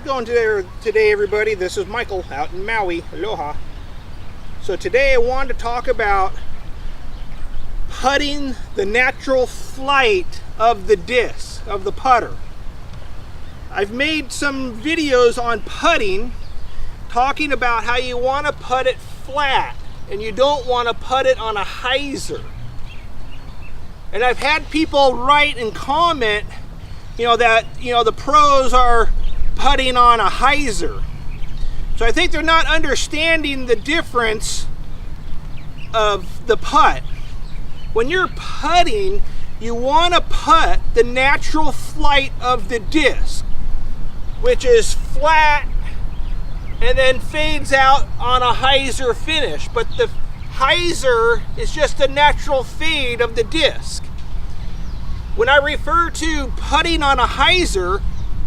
going today, everybody? This is Michael out in Maui. Aloha. So today I wanted to talk about putting the natural flight of the disc, of the putter. I've made some videos on putting, talking about how you want to putt it flat and you don't want to putt it on a hyzer. And I've had people write and comment, that the pros are putting on a hyzer. So I think they're not understanding the difference of the putt. When you're putting, you want to putt the natural flight of the disc, which is flat and then fades out on a hyzer finish. But the hyzer is just the natural fade of the disc. When I refer to putting on a hyzer,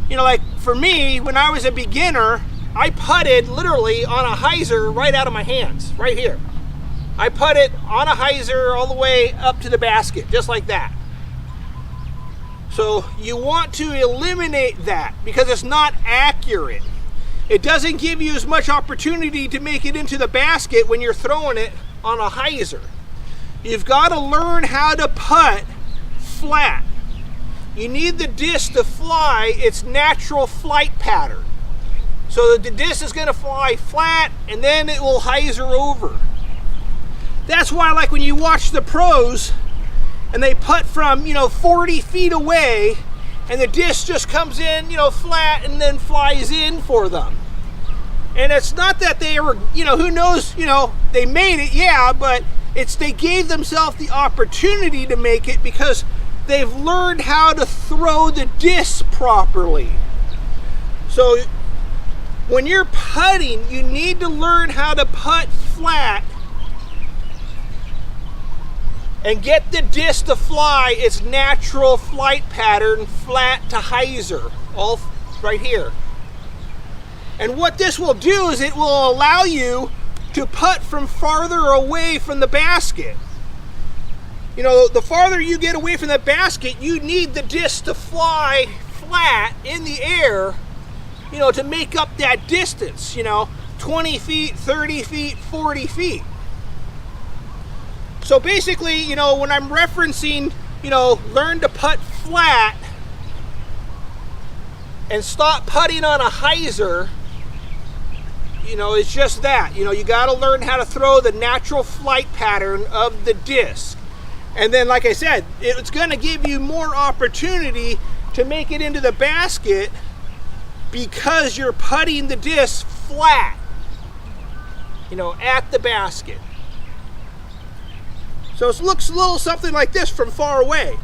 like for me, when I was a beginner, I putted literally on a hyzer right out of my hands, right here. I putted on a hyzer all the way up to the basket, just like that. So you want to eliminate that because it's not accurate. It doesn't give you as much opportunity to make it into the basket when you're throwing it on a hyzer. You've got to learn how to putt flat. You need the disc to fly its natural flight pattern. So the disc is going to fly flat and then it will hyzer over. That's why, like when you watch the pros and they putt from 40 feet away and the disc just comes in flat and then flies in for them. And it's not that they were, who knows, they made it, yeah, but it's they gave themselves the opportunity to make it because they've learned how to throw the disc properly. So when you're putting, you need to learn how to putt flat and get the disc to fly its natural flight pattern, flat to hyzer, all right here. And what this will do is it will allow you to putt from farther away from the basket. The farther you get away from the basket, you need the disc to fly flat in the air, to make up that distance, 20 feet, 30 feet, 40 feet. So basically, when I'm referencing, learn to putt flat and stop putting on a hyzer, it's just that. You got to learn how to throw the natural flight pattern of the disc. And then, like I said, it's going to give you more opportunity to make it into the basket because you're putting the disc flat, at the basket. So it looks a little something like this from far away.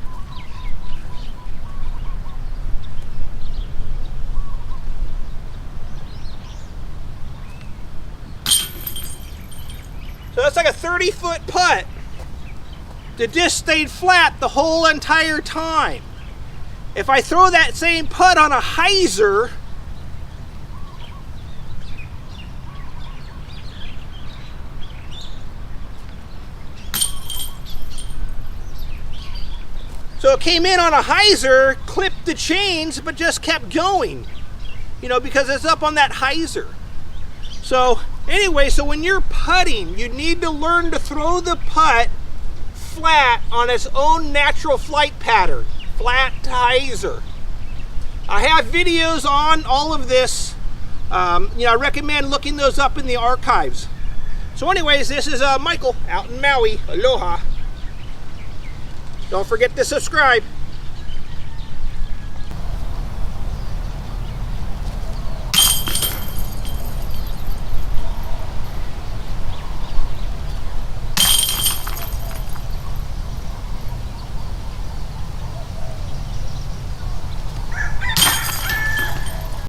So that's like a 30-foot putt. The disc stayed flat the whole entire time. If I throw that same putt on a hyzer, so it came in on a hyzer, clipped the chains, but just kept going, because it's up on that hyzer. So anyway, so when you're putting, you need to learn to throw the putt flat on its own natural flight pattern, flat to hyzer. I have videos on all of this. I recommend looking those up in the archives. So anyways, this is Michael out in Maui. Aloha. Don't forget to subscribe.